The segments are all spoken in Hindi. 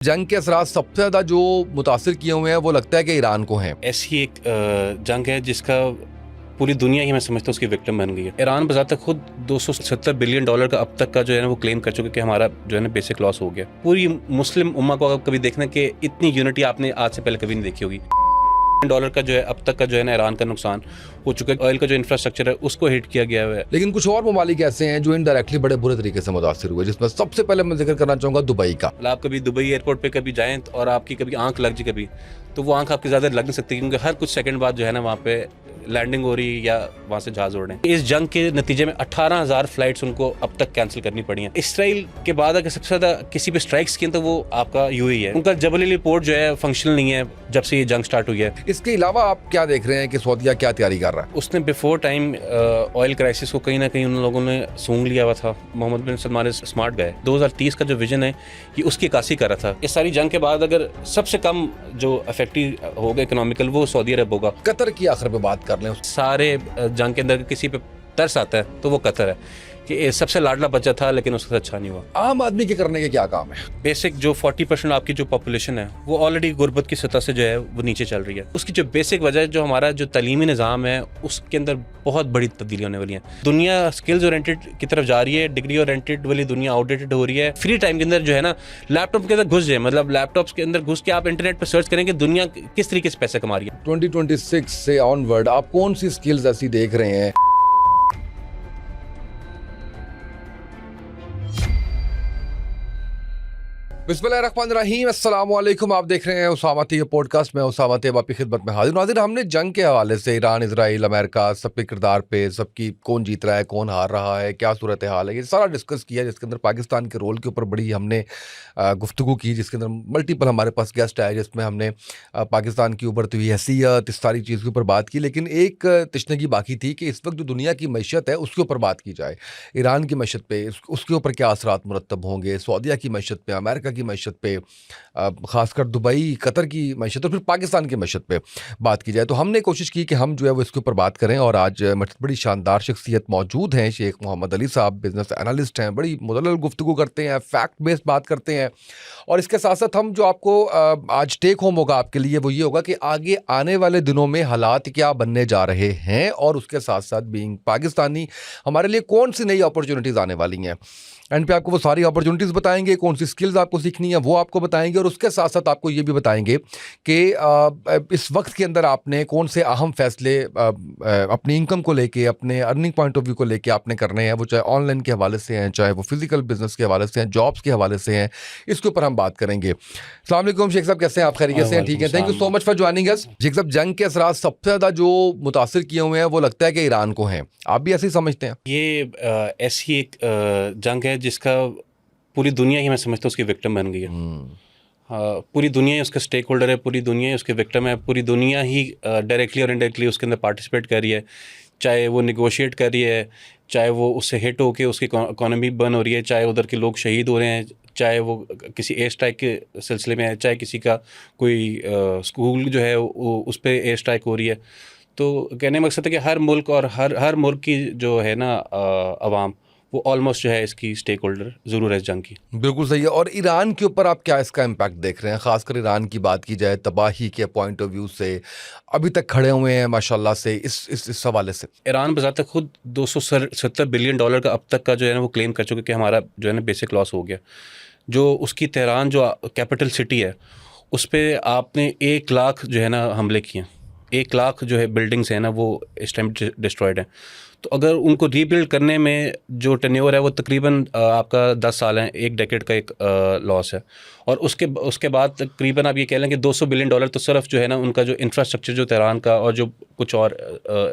जंग के असरात सबसे ज़्यादा जो मुतासिर किए हुए हैं वो लगता है कि ईरान को हैं। ऐसी एक जंग है जिसका पूरी दुनिया ही मैं समझता हूँ उसकी विक्टिम बन गई है। ईरान बजाता खुद 270 बिलियन डॉलर का अब तक का जो है ना वो क्लेम कर चुके कि हमारा जो है ना बेसिक लॉस हो गया। पूरी मुस्लिम उम्मा को अगर कभी देखना कि इतनी यूनिटी आपने आज से पहले कभी नहीं देखी होगी। डॉलर का जो है अब तक का जो है ना ईरान का नुकसान हो चुका है। ऑयल का जो इंफ्रास्ट्रक्चर है उसको हिट किया गया है। लेकिन कुछ और ममालिक ऐसे हैं जो इनडायरेक्टली बड़े बुरे तरीके से मुतासिर हुए, जिसमें सबसे पहले मैं जिक्र करना चाहूँगा दुबई का। आप कभी दुबई एयरपोर्ट पे कभी जाएं और आपकी कभी आंख लग जाए कभी, तो वो आंख आपकी ज़्यादा लग नहीं सकती क्योंकि हर कुछ सेकंड बाद जो है ना वहाँ पे लैंडिंग हो रही या वहाँ से जहाज उड़ रहे हैं। इस जंग के नतीजे में 18,000 फ्लाइट्स उनको अब तक कैंसिल करनी पड़ी हैं। इसराइल के बाद अगर सबसे ज़्यादा किसी पे स्ट्राइक्स किए तो वो आपका यूएई है। उनका जबल अली पोर्ट जो है फंक्शनल नहीं है जब से ये जंग स्टार्ट हुई है। इसके अलावा आप क्या देख रहे हैं कि सऊदीया क्या तैयारी कर रहा है? उसने बिफोर टाइम ऑयल क्राइसिस को कहीं ना कहीं उन लोगों ने सूंघ लिया हुआ था। मोहम्मद बिन सलमान स्मार्ट गए 2030 का जो विजन है ये उसकी अक्कासी कर रहा था। इस सारी जंग के बाद अगर सबसे कम जो अफेक्टिव होगा इकोनॉमिकल वो सऊदी अरब होगा। कतर की आखिर पे बात कर लें। सारे जंग के अंदर किसी पे तरस आता है तो वो कतर है कि सबसे लाडला बच्चा था लेकिन उसका अच्छा नहीं हुआ। आम आदमी के करने के क्या काम है? बेसिक जो 40% आपकी जो पॉपुलेशन है वो ऑलरेडी गुर्बत की सतह से जो है वो नीचे चल रही है। उसकी जो बेसिक वजह जो हमारा जो तालीमी निज़ाम है उसके अंदर बहुत बड़ी तब्दीली होने वाली है। दुनिया स्किल्स ओरिएंटेड की तरफ जा रही है, डिग्री ओरिएंटेड वाली दुनिया आउटडेटेड हो रही है। फ्री टाइम के अंदर जो है ना लैपटॉप के अंदर घुस जाए, मतलब लैपटॉप्स के अंदर घुस के आप इंटरनेट पर सर्च करें कि दुनिया किस तरीके से पैसे कमा रही है। 2026 से ऑनवर्ड आप कौन सी स्किल्स ऐसी देख रहे हैं? बिस्मिल्लाहिर्रहमानिर्रहीम, अस्सलाम वालेकुम। आप देख रहे हैं उसामा तैयब पॉडकास्ट में। उसामा तैयब आपकी खिदमत में हाजिर नाज़िर। हमने जंग के हवाले से ईरान, इजराइल, अमेरिका सबके किरदार पे, सबकी कौन जीत रहा है, कौन हार रहा है, क्या सूरत हाल है, ये सारा डिस्कस किया, जिसके अंदर पाकिस्तान के रोल के ऊपर बड़ी हमने गुफ्तगू की, जिसके अंदर मल्टीपल हमारे पास गेस्ट आए, जिसमें हमने पाकिस्तान की उभरती हुई हैसियत, इस सारी चीज़ के ऊपर बात की। लेकिन एक तशनगी बाकी थी कि इस वक्त जो दुनिया की मैशत है उसके ऊपर बात की जाए। ईरान की मैशत पे उसके ऊपर क्या असरात मुरतब होंगे, सऊदीया की मैशत पे, अमेरिका की मैशत पे, ख़ासकर दुबई, कतर की मैशत और फिर पाकिस्तान की मैशत पे बात की जाए। तो हमने कोशिश की कि हम जो है वो इसके ऊपर बात करें। और आज बड़ी शानदार शख्सियत मौजूद हैं। शेख मोहम्मद अली साहब बिज़नेस एनालिस्ट हैं, बड़ी मुदल्लल गुफ्तगू करते हैं, फैक्ट बेस्ड बात करते हैं। और इसके साथ साथ हम जो आपको आज टेक होम होगा आपके लिए वो ये होगा कि आगे आने वाले दिनों में हालात क्या बनने जा रहे हैं, और उसके साथ साथ बीइंग पाकिस्तानी हमारे लिए कौन सी नई अपॉर्चुनिटीज़ आने वाली हैं। एंड पे आपको वो सारी अपॉर्चुनिटीज़ बताएंगे, कौन सी स्किल्स आपको सीखनी है वो आपको बताएंगे, और उसके साथ साथ आपको ये भी बताएंगे कि इस वक्त के अंदर आपने कौन से अहम फैसले अपनी इनकम को लेके, अपने अर्निंग पॉइंट ऑफ व्यू को लेके आपने करने हैं। वो चाहे ऑनलाइन के हवाले से हैं, चाहे वो फिजिकल बिजनेस के हवाले से हैं, जॉब्स के हवाले से हैं, इसके ऊपर हम बात करेंगे। अस्सलाम वालेकुम शेख साहब, कैसे हैं आप? खैरियत से हैं? ठीक है, thank you so much for joining us. Sheikh साहब, जंग के असरात सबसे ज़्यादा जो मुतासिर किए हुए हैं वो लगता है कि ईरान को हैं। आप भी ऐसे ही समझते हैं? ये ऐसी एक जंग है जिसका पूरी दुनिया ही मैं समझता हूँ उसकी विक्टिम बन गई है। हाँ, पूरी दुनिया ही उसका स्टेक होल्डर है, पूरी दुनिया ही उसके विक्टिम है, पूरी दुनिया ही डायरेक्टली और इनडायरेक्टली उसके अंदर पार्टिसिपेट कर रही है। चाहे वो निगोशिएट कर रही है, चाहे वो उससे हिट होके उसकी इकोनॉमी बर्न हो रही है, चाहे उधर के लोग शहीद हो रहे हैं, चाहे वो किसी एयर स्ट्राइक के सिलसिले में है, चाहे किसी का कोई स्कूल जो है वो उस पर एयर स्ट्राइक हो रही है। तो कहने का मकसद है कि हर मुल्क और हर मुल्क की जो है ना अवाम वो ऑलमोस्ट जो है इसकी स्टेक होल्डर ज़रूर है इस जंग की। बिल्कुल सही है। और ईरान के ऊपर आप क्या इसका इम्पैक्ट देख रहे हैं? ख़ासकर ईरान की बात की जाए तबाही के पॉइंट ऑफ व्यू से, अभी तक खड़े हुए हैं माशाल्लाह से इस हवाले से। ईरान बजाता खुद 270 बिलियन डॉलर का अब तक का जो है ना वो क्लेम कर चुके कि हमारा जो है ना बेसिक लॉस हो गया। जो उसकी तेहरान जो कैपिटल सिटी है उस पर आपने 1 लाख जो है ना हमले किए, 1 लाख जो है बिल्डिंग्स हैं ना वो इस टाइम डिस्ट्रॉयड हैं। तो अगर उनको रीबिल्ड करने में जो टेन्योर है वो तकरीबन आपका 10 साल है, 1 डेकेड का एक लॉस है। और उसके बाद तकरीबन आप ये कह लें कि 200 बिलियन डॉलर तो सिर्फ जो है ना उनका जो इंफ्रास्ट्रक्चर जो तेहरान का और जो कुछ और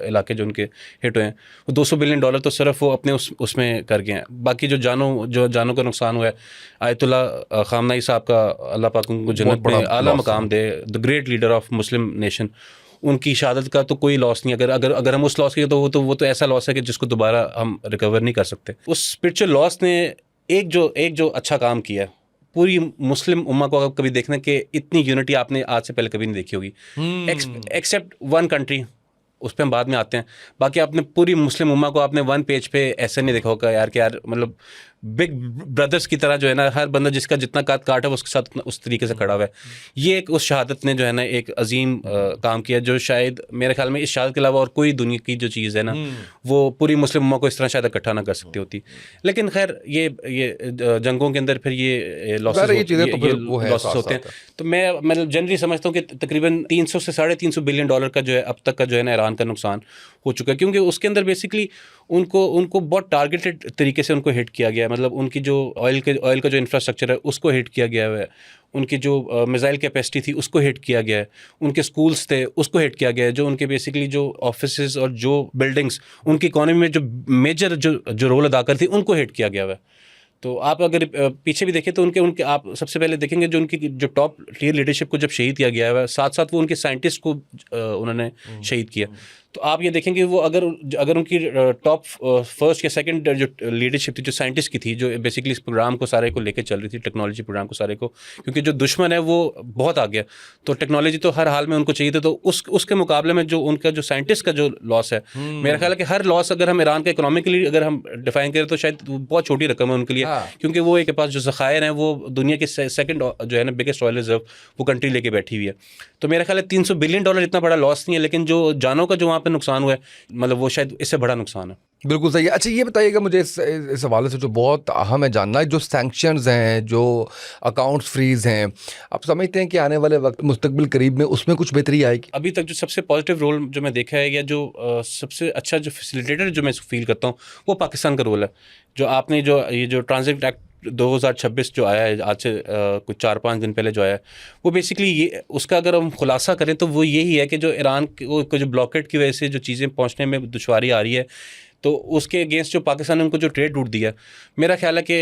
इलाके जो उनके हिट हुए हैं वो 200 बिलियन डॉलर तो सिर्फ वो अपने उसमें कर गए हैं। बाकी जो जानों का नुकसान हुआ है, आयतुल्ला ख़ामनेई साहब का अल्लाह पाक उनको जन्नत में आला मकाम दे, the great leader of Muslim nation, उनकी शहादत का तो कोई लॉस नहीं। अगर हम उस लॉस के तो वो तो ऐसा लॉस है कि जिसको दोबारा हम रिकवर नहीं कर सकते। उस स्पिरिचुअल लॉस ने एक जो अच्छा काम किया है, पूरी मुस्लिम उम्मा को अगर कभी देखना कि इतनी यूनिटी आपने आज से पहले कभी नहीं देखी होगी, एक्सेप्ट वन कंट्री, उस पर हम बाद में आते हैं। बाकी आपने पूरी मुस्लिम उम्मा को आपने वन पेज पे ऐसे नहीं देखा होगा यार कि यार मतलब बिग ब्रदर्स की तरह जो है ना, हर बंदा जिसका जितना काट है वो उसके साथ उस तरीके से खड़ा हुआ है। ये एक उस शहादत ने जो है ना एक अजीम काम किया, जो शायद मेरे ख्याल में इस शहादत के अलावा और कोई दुनिया की जो चीज़ है ना वो पूरी मुस्लिम उम्मा को इस तरह शायद इकट्ठा ना कर सकती होती। लेकिन खैर ये जंगों के अंदर फिर ये लॉसेस होते हैं। तो मैं जनरली समझता हूँ कि तकरीबन 300 से $350 बिलियन का जो है अब तक का जो है ना ईरान का नुकसान हो चुका है, क्योंकि उसके अंदर बेसिकली उनको बहुत टारगेटेड तरीके से उनको हिट किया गया है। मतलब उनकी जो ऑयल का जो इंफ्रास्ट्रक्चर है उसको हिट किया गया है, उनकी जो मिसाइल कैपेसिटी थी उसको हिट किया गया है, उनके स्कूल्स थे उसको हिट किया गया है, जो उनके बेसिकली जो ऑफिसेज और जो बिल्डिंग्स उनकी इकोनॉमी में जो मेजर जो रोल अदा करती उनको हिट किया गया है। तो आप अगर पीछे भी देखें तो उनके आप सबसे पहले देखेंगे जो उनकी जो टॉप टियर लीडरशिप को जब शहीद किया गया है, साथ साथ वो उनके साइंटिस्ट को उन्होंने शहीद किया। तो आप ये देखेंगे वो अगर उनकी टॉप फर्स्ट या सेकंड जो लीडरशिप थी, जो साइंटिस्ट की थी, जो बेसिकली इस प्रोग्राम को सारे को लेकर चल रही थी, टेक्नोलॉजी प्रोग्राम को सारे को, क्योंकि जो दुश्मन है वो बहुत आ गया, तो टेक्नोलॉजी तो हर हाल में उनको चाहिए थी। तो उसके मुकाबले में जो उनका जो साइंटिस्ट का जो लॉस है, मेरा ख्याल है कि हर लॉस अगर हम ईरान का इकोनॉमिकली अगर हम डिफाइन करें तो शायद बहुत छोटी रकम है उनके लिए, क्योंकि वो एक पास जो ज़खायर हैं वो दुनिया के सेकंड जो है ना बिगेस्ट ऑयल रिजर्व वो कंट्री लेके बैठी हुई है। तो मेरा ख्याल है $300 बिलियन इतना बड़ा लॉस नहीं है, लेकिन जो जानों का जो वहाँ पे नुकसान हुआ है, मतलब वो शायद इससे बड़ा नुकसान है। बिल्कुल सही है। अच्छा ये बताइएगा मुझे इस हवाले से जो बहुत अहम है जानना है, जो सैंक्शंस हैं, जो अकाउंट्स फ्रीज हैं, आप समझते हैं कि आने वाले वक्त मुस्तकबिल करीब में उसमें कुछ बेहतरी आएगी? अभी तक जो सबसे पॉजिटिव रोल जो मैं देखा है, या जो सबसे अच्छा जो फैसिलिटेटर जो मैं फील करता हूँ, वो पाकिस्तान का रोल है। जो आपने ये जो ट्रांजिट एक्ट 2026 जो आया है, आज से कुछ 4-5 दिन पहले जो आया है, वो बेसिकली ये उसका अगर हम खुलासा करें तो वो यही है कि जो ईरान को जो ब्लॉकेट की वजह से जो चीज़ें पहुँचने में दुश्वारी आ रही है, तो उसके अगेंस्ट जो पाकिस्तान ने उनको जो ट्रेड रूट दिया, मेरा ख्याल है कि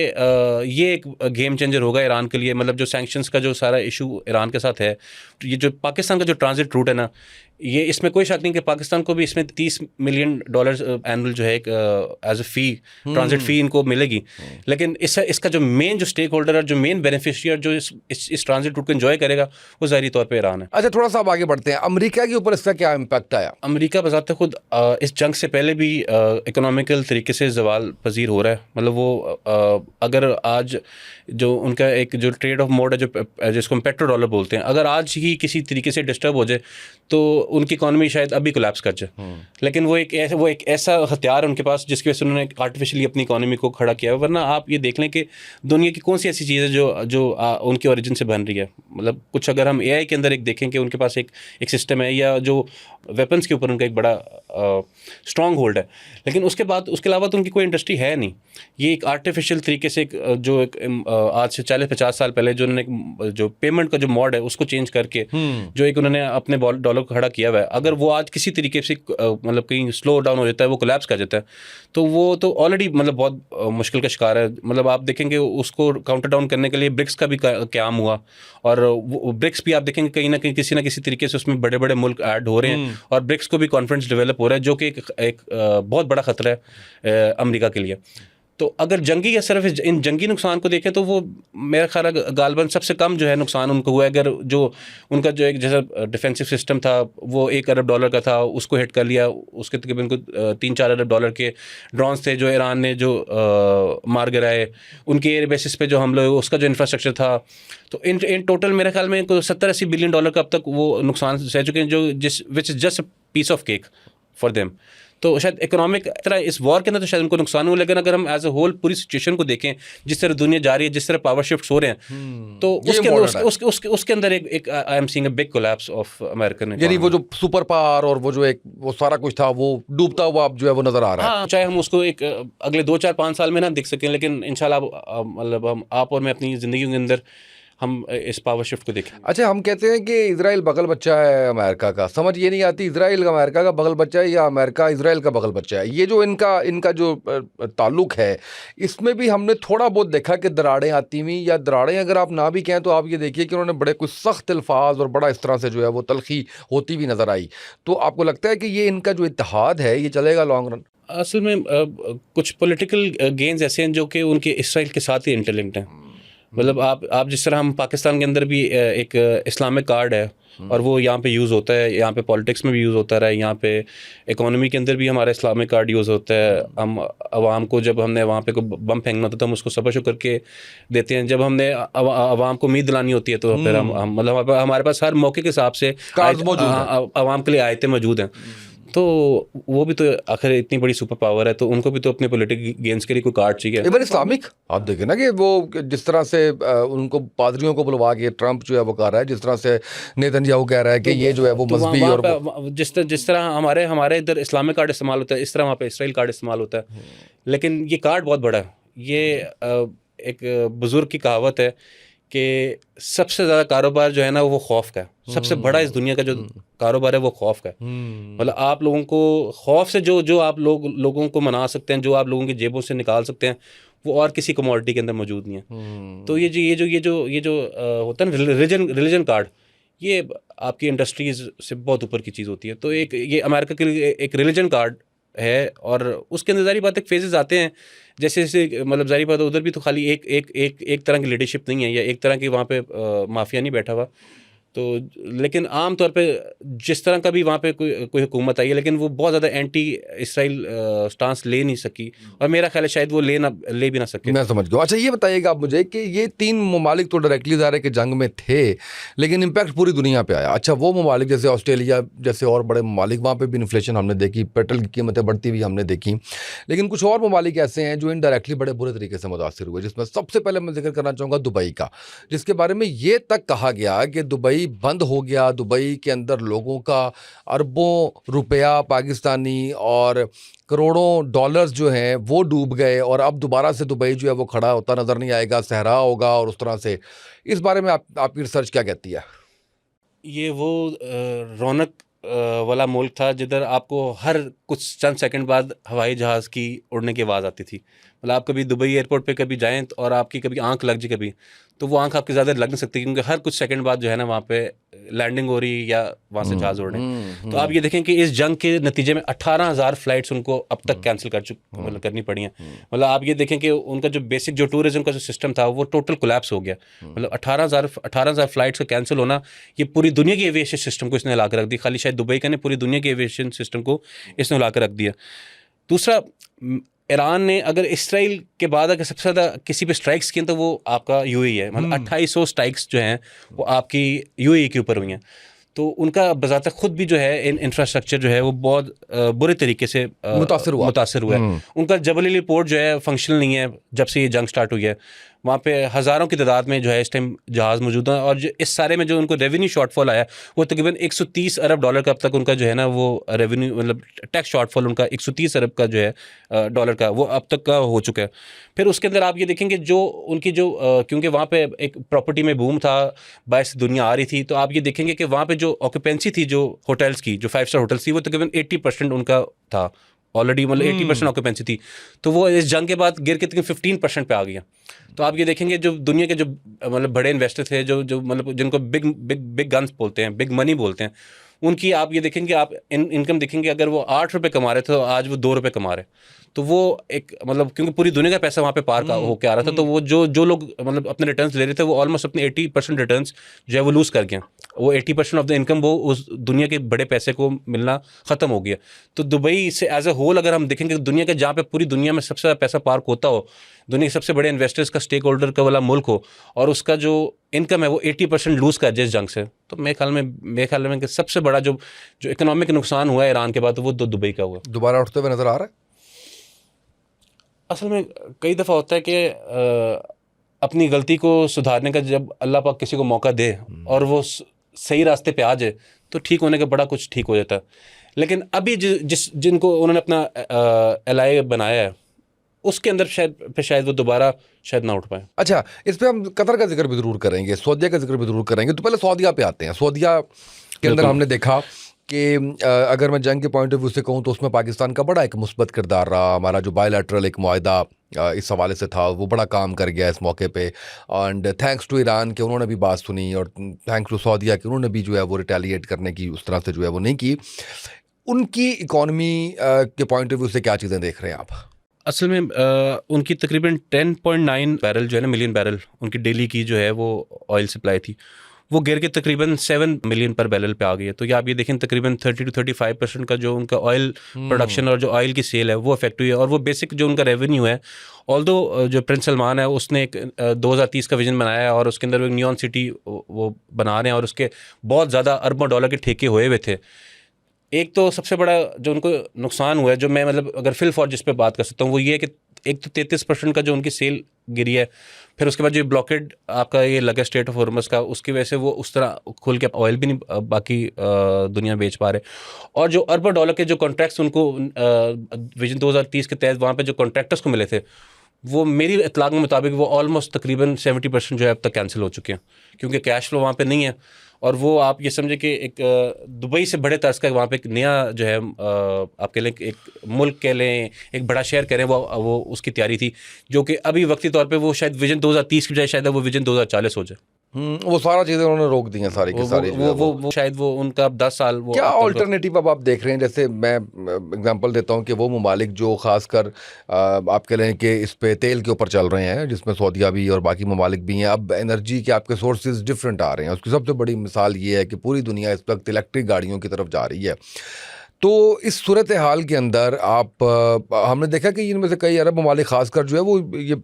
ये एक गेम चेंजर होगा ईरान के लिए। मतलब जो सैंक्शंस का जो सारा इशू ईरान के साथ है, ये जो पाकिस्तान का जो ट्रांजिट रूट है ना, ये इसमें कोई शक नहीं कि पाकिस्तान को भी इसमें $30 मिलियन एनुअल जो है एक एज अ फ़ी, ट्रांजिट फ़ी इनको मिलेगी। लेकिन इसका जो मेन जो स्टेक होल्डर और जो मेन बेनिफिशियर जो इस ट्रांजिट रूट को एंजॉय करेगा, वो ज़ाहिरी तौर पे ईरान है। अच्छा थोड़ा सा आप आगे बढ़ते हैं, अमेरिका के ऊपर इसका क्या इम्पैक्ट आया? अमेरिका बज़ाते खुद इस जंग से पहले भी इकोनॉमिकल तरीके से ज़वाल पजीर हो रहा है। मतलब वो अगर आज जो उनका एक जो ट्रेड ऑफ मोड है, जिसको हम पेट्रो डॉलर बोलते हैं, अगर आज ही किसी तरीके से डिस्टर्ब हो जाए तो उनकी इकॉनमी शायद अभी कोलैप्स कर जाए। लेकिन वो एक ऐसा हथियार है उनके पास जिसकी वजह से उन्होंने आर्टिफिशियली अपनी इकॉनमी को खड़ा किया है। वरना आप ये देख लें कि दुनिया की कौन सी ऐसी चीज़ है जो उनके ओरिजिन से बन रही है। मतलब कुछ अगर हम AI के अंदर एक देखें कि उनके पास एक सिस्टम है, या जो वेपन्स के ऊपर उनका एक बड़ा स्ट्रॉन्ग होल्ड है, लेकिन उसके अलावा तो उनकी कोई इंडस्ट्री है नहीं। ये एक आर्टिफिशियल तरीके से आज से 40-50 साल पहले जो उन्होंने जो पेमेंट का जो मॉड है उसको चेंज करके जो एक उन्होंने अपने डॉलर को खड़ा किया हुआ है, अगर वो आज किसी तरीके से मतलब कहीं स्लो डाउन हो जाता है, वो कोलैप्स कर जाता है, तो वो तो ऑलरेडी मतलब बहुत मुश्किल का शिकार है। मतलब आप देखेंगे उसको काउंटर डाउन करने के लिए ब्रिक्स का भी क्याम हुआ, और ब्रिक्स भी आप देखेंगे कहीं ना कहीं किसी ना किसी तरीके से उसमें बड़े बड़े मुल्क ऐड हो रहे हैं, और ब्रिक्स को भी कॉन्फ्रेंस डेवलप हो रहा है, जो कि एक बहुत बड़ा खतरा है अमेरिका के लिए। तो अगर जंगी या सिर्फ इन जंगी नुकसान को देखें तो वो मेरा ख्याल है गालबन सबसे कम जो है नुकसान उनको हुआ है। अगर जो उनका जो एक जैसा डिफेंसिव सिस्टम था वो $1 अरब का था, उसको हिट कर लिया। उसके तकरीबन को $3-4 अरब के ड्रोन्स थे जो ईरान ने जो मार गिराए, उनके एयर बेसिस पे जो हमले, उसका जो इंफ्रास्ट्रक्चर था। तो इन टोटल मेरे ख्याल में $70-80 बिलियन का अब तक वो नुकसान सह चुके हैं, जो which is just a piece of cake for them. तो शायद इकोनॉमिक तरह इस वॉर के अंदर तो शायद उनको नुकसान हुआ, लेकिन अगर हम एज अ होल पूरी सिचुएशन को देखें, जिस तरह दुनिया जा रही है, जिस तरह पावर शिफ्ट हो रहे हैं, तो उसके अंदर एक I am seeing a big collapse of American. यानी वो जो सुपर पावर और वो सारा कुछ था वो डूबता हुआ अब जो है वो नजर आ रहा है। हाँ, चाहे हम उसको एक अगले 2-4-5 साल में ना दिख सकें, लेकिन इंशाल्लाह मतलब हम आप और मैं अपनी ज़िंदगी के अंदर हम इस पावर शिफ्ट को देखें। अच्छा हम कहते हैं कि इजराइल बगल बच्चा है अमेरिका का, समझ ये नहीं आती इजराइल अमेरिका का बगल बच्चा है या अमेरिका इजराइल का बगल बच्चा है। ये जो इनका जो ताल्लुक है, इसमें भी हमने थोड़ा बहुत देखा कि दरारें आती हुई, या दरारें अगर आप ना भी कहें तो आप ये देखिए कि उन्होंने बड़े कुछ सख्त अल्फाज और बड़ा इस तरह से जो है वो तलखी होती भी नज़र आई। तो आपको लगता है कि ये इनका जो इत्तेहाद है ये चलेगा लॉन्ग रन? असल में कुछ पॉलिटिकल गेन्स ऐसे हैं जो कि उनके इसराइल के साथ ही इंटरलिंक्ड हैं। मतलब आप जिस तरह हम पाकिस्तान के अंदर भी एक इस्लामिक कार्ड है और वो यहाँ पे यूज़ होता है, यहाँ पे पॉलिटिक्स में भी यूज़ होता रहा है, यहाँ पे इकोनॉमी के अंदर भी हमारा इस्लामिक कार्ड यूज़ होता है। हम आवाम को जब हमने वहाँ पे कोई बम फेंकना होता है तो हम उसको सबशो करके देते हैं। जब हमने आवाम को उम्मीद दिलानी होती है तो फिर हम मतलब हमारे पास हर मौके के हिसाब से कार्ड्स मौजूद हैं। आवाम के लिए आयतें मौजूद हैं। तो वो भी तो आखिर इतनी बड़ी सुपर पावर है तो उनको भी तो अपने पॉलिटिकल गेन्स के लिए कोई कार्ड चाहिए। इवन इस्लामिक आप देखें ना कि वो जिस तरह से उनको पादरियों को बुलवा के ट्रंप जो है वो कह रहा है, जिस तरह से नेतन्याहू कह रहा है कि ये जो है वो तो मजहबी और जिस तरह हमारे इधर इस्लामिक कार्ड इस्तेमाल होता है, इस तरह वहाँ पे इसराइल कार्ड इस्तेमाल होता है। लेकिन ये कार्ड बहुत बड़ा है। ये एक बुजुर्ग की कहावत है कि सबसे ज़्यादा कारोबार जो है ना वो खौफ का है। सबसे बड़ा इस दुनिया का जो कारोबार है वो खौफ का है। मतलब आप लोगों को खौफ से जो आप लोगों को मना सकते हैं, जो आप लोगों की जेबों से निकाल सकते हैं, वो और किसी कमोडिटी के अंदर मौजूद नहीं है। तो ये जो होता है ना रिलीजन कार्ड, ये आपकी इंडस्ट्रीज से बहुत ऊपर की चीज़ होती है। तो एक ये अमेरिका के लिए एक रिलीजन कार्ड है और उसके अंदर ज़ाहिर बात है फेजेस आते हैं। जैसे जैसे मतलब ज़ाहिर बात है उधर भी तो खाली एक तरह की लीडरशिप नहीं है या एक तरह की वहाँ पे माफिया नहीं बैठा हुआ। तो लेकिन आम तौर पे जिस तरह का भी वहाँ पे कोई हुकूमत आई है, लेकिन वो बहुत ज़्यादा एंटी इसराइल स्टांस ले नहीं सकी और मेरा ख्याल है शायद वो ले भी ना सके। मैं समझ गया। अच्छा ये बताइएगा आप मुझे कि ये 3 ममालिक तो डायरेक्टली ज़ाहिर है कि जंग में थे, लेकिन इम्पैक्ट पूरी दुनिया पे आया। अच्छा वो ममालिक जैसे ऑस्ट्रेलिया जैसे और बड़े ममालिक, वहाँ पे भी इन्फ्लेशन हमने देखी, पेट्रोल की कीमतें बढ़ती हुई हमने देखी, लेकिन कुछ और ममालिक ऐसे हैं जो इनडायरेक्टली बड़े बुरे तरीके से मुतासर हुए, जिसमें सबसे पहले मैं जिक्र करना चाहूँगा दुबई का, जिसके बारे में ये तक कहा गया कि दुबई बंद हो गया, दुबई के अंदर लोगों का अरबों रुपया पाकिस्तानी और करोड़ों डॉलर्स जो हैं वो डूब गए और अब दोबारा से दुबई जो है वो खड़ा होता नज़र नहीं आएगा, सहरा होगा और उस तरह से। इस बारे में आपकी रिसर्च क्या कहती है? ये वो रौनक वाला मुल्क था जिधर आपको हर कुछ चंद सेकंड बाद हवाई जहाज़ की उड़ने की आवाज़ आती थी। मतलब आप कभी दुबई एयरपोर्ट पे कभी जाएं और आपकी कभी आंख लग जाए कभी, तो वो आंख आपकी ज़्यादा लग नहीं सकती क्योंकि हर कुछ सेकंड बाद जो है ना वहाँ पे लैंडिंग हो रही या वहाँ से जहाज़ उड़ रहे हैं। तो आप ये देखें कि इस जंग के नतीजे में 18,000 फ्लाइट्स उनको अब तक कैंसिल मतलब करनी पड़ी हैं। मतलब आप ये देखें कि उनका जो बेसिक जो टूरिज्म का जो सिस्टम था वो टोटल कोलैप्स हो गया। मतलब 18,000 फ्लाइट्स का कैंसिल होना, ये पूरी दुनिया के एविएशन सिस्टम को इसने हिला कर रख दी। खाली शायद दुबई का नहीं, पूरी दुनिया के एविएशन सिस्टम को इसने हिला कर रख दिया। दूसरा, ईरान ने अगर इसराइल के बाद अगर सबसे ज़्यादा किसी पे स्ट्राइक्स किए तो वो आपका यूएई है। मतलब 2800 स्ट्राइक्स जो हैं वो आपकी यूएई के ऊपर हुई हैं। तो उनका बज़ाता खुद भी जो है इंफ्रास्ट्रक्चर जो है वो बहुत बुरे तरीके से मुतासर हुआ है। उनका जबल अली पोर्ट जो है फंक्शनल नहीं है जब से ये जंग स्टार्ट हुई है। वहाँ पे हज़ारों की तादाद में जो है इस टाइम जहाज़ मौजूद हैं और जो इस सारे में जो उनको रेवेन्यू शॉर्टफॉल आया वो तकरीबन 130 अरब डॉलर का अब तक उनका जो है ना वो रेवेन्यू मतलब टैक्स शॉर्टफॉल उनका 130 अरब का जो है डॉलर का वो अब तक का हो चुका है। फिर उसके अंदर आप ये देखेंगे जो उनकी जो क्योंकि वहाँ पे एक प्रॉपर्टी में बूम था, बाहर दुनिया आ रही थी, तो आप ये देखेंगे कि वहाँ पे जो ऑक्यूपेंसी थी जो होटल्स की, जो 5 स्टार होटल्स थी, वो तकरीबन 80% उनका था ऑलरेडी। मतलब 80% ऑक्यूपेंसी थी, तो वो इस जंग के बाद गिर के तकरीबन 15% पे आ गया। तो आप ये देखेंगे जो दुनिया के जो मतलब बड़े इन्वेस्टर थे जो मतलब जिनको बिग गन्स बोलते हैं, बिग मनी बोलते हैं, उनकी आप ये देखेंगे आप इनकम देखेंगे, अगर वो 8 रुपये कमा रहे थे तो आज वो 2 रुपये कमा रहे। तो वो एक मतलब क्योंकि पूरी दुनिया का पैसा वहाँ पे पार होकर आ रहा था, तो वो जो लोग मतलब अपने रिटर्न्स ले रहे थे वो ऑलमोस्ट अपने 80% रिटर्न्स जो है वो लूज़ कर गए। वो 80% ऑफ द इनकम वो उस दुनिया के बड़े पैसे को मिलना ख़त्म हो गया। तो दुबई से एज ए होल अगर हम देखेंगे दुनिया के जहाँ पे पूरी दुनिया में सबसे ज़्यादा पैसा पार्क होता हो, दुनिया के सबसे बड़े इन्वेस्टर्स का स्टेक होल्डर का वाला मुल्क हो और उसका जो इनकम है वो 80% लूज़ कर जाए इस जंग से, तो मेरे ख्याल में कि सबसे बड़ा जो इकोनॉमिक नुकसान हुआ है ईरान के बाद वो दुबई का हुआ। दोबारा उठते हुए नज़र आ रहा है। असल में कई दफ़ा होता है कि अपनी गलती को सुधारने का जब अल्लाह पाक किसी को मौका दे और वो सही रास्ते पे आ जाए तो ठीक होने का बड़ा कुछ ठीक हो जाता है। लेकिन अभी जिनको उन्होंने अपना एलआई बनाया है उसके अंदर शायद वो दोबारा शायद ना उठ पाए। अच्छा, इस पे हम कतर का जिक्र भी ज़रूर करेंगे, सऊदीया का जिक्र भी ज़रूर करेंगे। तो पहले सऊदीया पे आते हैं। सऊदीया के अंदर हमने देखा कि अगर मैं जंग के पॉइंट ऑफ व्यू से कहूँ तो उसमें पाकिस्तान का बड़ा एक मुस्बत किरदार रहा। हमारा जो बायलैटरल एक मुआहदा इस हवाले से था वो बड़ा काम कर गया इस मौके पे, एंड थैंक्स टू ईरान के उन्होंने भी बात सुनी और थैंक्स टू सऊदीया के उन्होंने भी जो है वो रिटेलिएट करने की उस तरह से जो है वो नहीं की। उनकी इकॉनमी के पॉइंट ऑफ व्यू से क्या चीज़ें देख रहे हैं आप? असल में उनकी तकरीबन 10.9 बैरल जो है ना, मिलियन बैरल उनकी डेली की जो है वो ऑयल सप्लाई थी, वो गिर के तकरीबन 7 मिलियन पर बैरल पे आ गई है। तो ये आप ये देखें तकरीबन 30 to 35% का जो उनका ऑयल प्रोडक्शन और जो ऑयल की सेल है वो अफेक्ट हुई है। और वो बेसिक जो उनका रेवेन्यू है, ऑल्दो जो प्रिंस सलमान है उसने एक 2030 का विजन बनाया है और उसके अंदर वो एक नियॉन सिटी वो बना रहे हैं और उसके बहुत ज़्यादा अरबों डॉलर के ठेके हुए हुए थे। एक तो सबसे बड़ा जो उनको नुकसान हुआ है, जो मैं मतलब अगर फिल फॉर जिस पे बात कर सकता हूँ, वो ये है कि एक तो 33% का जो उनकी सेल गिरी है, फिर उसके बाद जो ब्लॉकेड आपका ये लगा स्टेट ऑफ हॉर्मस का, उसकी वजह से वो उस तरह खुल के ऑयल भी नहीं बाकी दुनिया बेच पा रहे। और जो अरबों डॉलर के जो कॉन्ट्रैक्ट्स उनको विजन 2030 के तहत वहाँ पे जो कॉन्ट्रैक्टर्स को मिले थे, वो मेरी इतलाक के मुताबिक वो ऑलमोस्ट तकरीबन 70% जो है अब तक कैंसिल हो चुके हैं, क्योंकि कैश फ्लो वहाँ पे नहीं है। और वो आप ये समझे कि एक दुबई से बड़े तर्ज का वहाँ पे एक नया जो है आप कह लें एक मुल्क कह लें, एक बड़ा शहर कह रहे हैं, वो उसकी तैयारी थी, जो कि अभी वक्ती तौर पे वो शायद विजन 2030 की बजाय शायद वो विजन 2040 हो जाए। वो सारा चीजें उन्होंने रोक दी हैं सारी की सारी जो है वो शायद वो उनका अब 10 साल वो क्या अब तक ऑल्टरनेटिव अब आप देख रहे हैं? जैसे मैं एग्जांपल देता हूं कि वो ममालिक जो खासकर आप कह लें कि इस पे तेल के ऊपर चल रहे हैं, जिसमें सऊदीया भी और बाकी ममालिक भी हैं, अब एनर्जी के आपके सोर्सेज डिफरेंट आ रहे हैं। उसकी सबसे बड़ी मिसाल ये है कि पूरी दुनिया इस वक्त इलेक्ट्रिक गाड़ियों की तरफ जा रही है। तो इस सूरत हाल के अंदर आप हमने देखा कि इनमें से कई अरब ममालिक खासकर जो है वो ये